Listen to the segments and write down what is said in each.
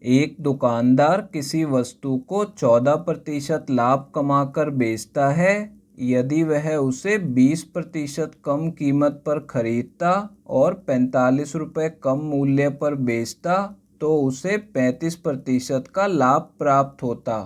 एक दुकानदार किसी वस्तु को 14% लाभ कमाकर बेचता है। यदि वह उसे 20% कम कीमत पर खरीदता और 45 रुपये कम मूल्य पर बेचता तो उसे 35% का लाभ प्राप्त होता।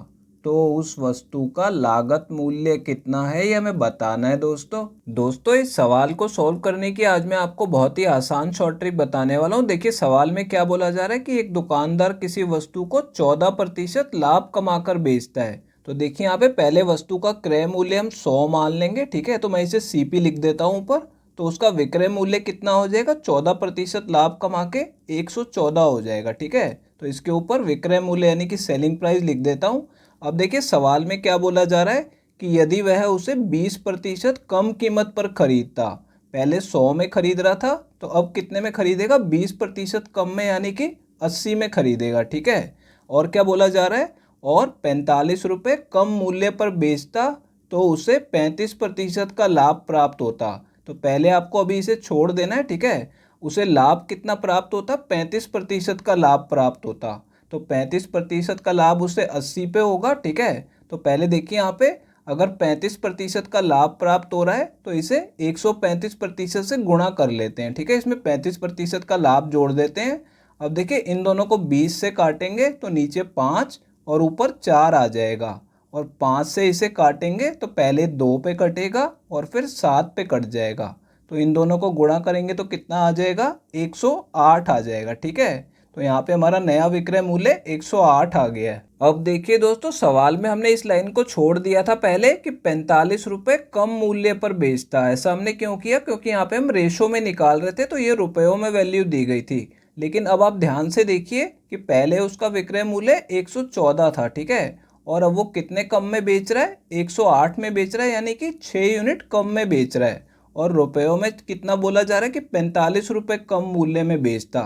तो उस वस्तु का लागत मूल्य कितना है यह हमें बताना है दोस्तों इस सवाल को सॉल्व करने की आज मैं आपको बहुत ही आसान शॉर्ट ट्रिक बताने वाला हूँ। देखिए सवाल में क्या बोला जा रहा है कि एक दुकानदार किसी वस्तु को 14% लाभ कमाकर बेचता है। तो देखिए यहाँ पे पहले वस्तु का क्रय मूल्य हम 100 मान लेंगे, ठीक है। तो मैं इसे CP लिख देता हूँ ऊपर। तो उसका विक्रय मूल्य कितना हो जाएगा, 14% लाभ कमा के 114 हो जाएगा, ठीक है। तो इसके ऊपर विक्रय मूल्य यानी कि सेलिंग प्राइस लिख देता हूँ। अब देखिए सवाल में क्या बोला जा रहा है कि यदि वह उसे 20% कम कीमत पर खरीदता, पहले 100 में खरीद रहा था तो अब कितने में खरीदेगा, 20% कम में यानी कि 80 में खरीदेगा, ठीक है। और क्या बोला जा रहा है, और 45 रुपये कम मूल्य पर बेचता तो उसे 35% का लाभ प्राप्त होता। तो पहले आपको अभी इसे छोड़ देना है, ठीक है। उसे लाभ कितना प्राप्त होता, 35% का लाभ प्राप्त होता। तो 35% का लाभ उसे 80 पे होगा, ठीक है। तो पहले देखिए यहाँ पे अगर 35% का लाभ प्राप्त हो रहा है तो इसे 135% से गुणा कर लेते हैं, ठीक है। इसमें 35% का लाभ जोड़ देते हैं। अब देखिए इन दोनों को 20 से काटेंगे तो नीचे 5 और ऊपर 4 आ जाएगा, और 5 से इसे काटेंगे तो पहले 2 पे कटेगा और फिर 7 पे कट जाएगा। तो इन दोनों को गुणा करेंगे तो कितना आ जाएगा, 108 आ जाएगा, ठीक है। तो यहाँ पे हमारा नया विक्रय मूल्य 108 आ गया है। अब देखिए दोस्तों सवाल में हमने इस लाइन को छोड़ दिया था पहले कि 45 रुपये कम मूल्य पर बेचता है। ऐसा हमने क्यों किया, क्योंकि यहाँ पे हम रेशो में निकाल रहे थे तो ये रुपयों में वैल्यू दी गई थी। लेकिन अब आप ध्यान से देखिए कि पहले उसका विक्रय मूल्य 114 था, ठीक है। और अब वो कितने कम में बेच रहा है, 108 में बेच रहा है, यानी कि 6 यूनिट कम में बेच रहा है। और रुपयों में कितना बोला जा रहा है कि 45 रुपये कम मूल्य में बेचता।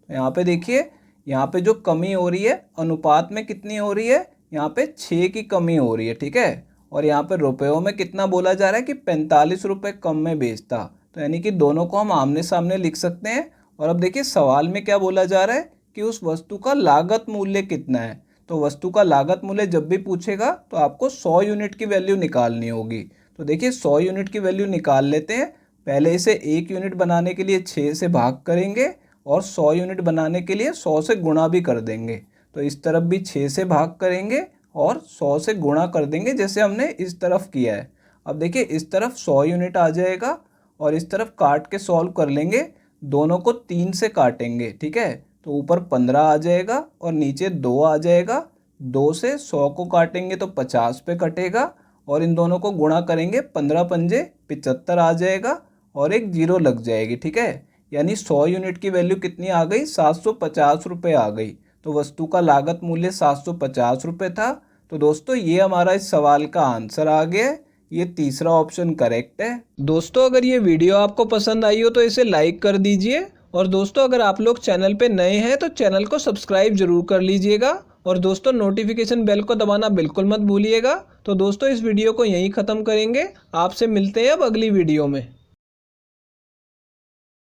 तो यहाँ पे देखिए यहाँ पे जो कमी हो रही है अनुपात में कितनी हो रही है, यहाँ पे 6 की कमी हो रही है, ठीक है। और यहाँ पे रुपयों में कितना बोला जा रहा है कि 45 रुपये कम में बेचता। तो यानी कि दोनों को हम आमने सामने लिख सकते हैं। और अब देखिए सवाल में क्या बोला जा रहा है कि उस वस्तु का लागत मूल्य कितना है। तो वस्तु का लागत मूल्य जब भी पूछेगा तो आपको 100 यूनिट की वैल्यू निकालनी होगी। तो देखिए 100 यूनिट की वैल्यू निकाल लेते हैं। पहले इसे 1 यूनिट बनाने के लिए 6 से भाग करेंगे और 100 यूनिट बनाने के लिए 100 से गुणा भी कर देंगे। तो इस तरफ भी 6 से भाग करेंगे और 100 से गुणा कर देंगे जैसे हमने इस तरफ किया है। अब देखिए इस तरफ 100 यूनिट आ जाएगा और इस तरफ काट के सॉल्व कर लेंगे। दोनों को 3 से काटेंगे, ठीक है। तो ऊपर 15 आ जाएगा और नीचे 2 आ जाएगा। 2 से 100 को काटेंगे तो 50 पे कटेगा और इन दोनों को गुणा करेंगे, 15 पंजे 75 आ जाएगा और एक जीरो लग जाएगी, ठीक है। यानी 100 यूनिट की वैल्यू कितनी आ गई, 750 रुपये आ गई। तो वस्तु का लागत मूल्य 750 रुपये था। तो दोस्तों ये हमारा इस सवाल का आंसर आ गया है। ये तीसरा ऑप्शन करेक्ट है। दोस्तों अगर ये वीडियो आपको पसंद आई हो तो इसे लाइक कर दीजिए। और दोस्तों अगर आप लोग चैनल पे नए हैं तो चैनल को सब्सक्राइब जरूर कर लीजिएगा। और दोस्तों नोटिफिकेशन बेल को दबाना बिल्कुल मत भूलिएगा। तो दोस्तों इस वीडियो को यहीं ख़त्म करेंगे। आपसे मिलते हैं अब अगली वीडियो में।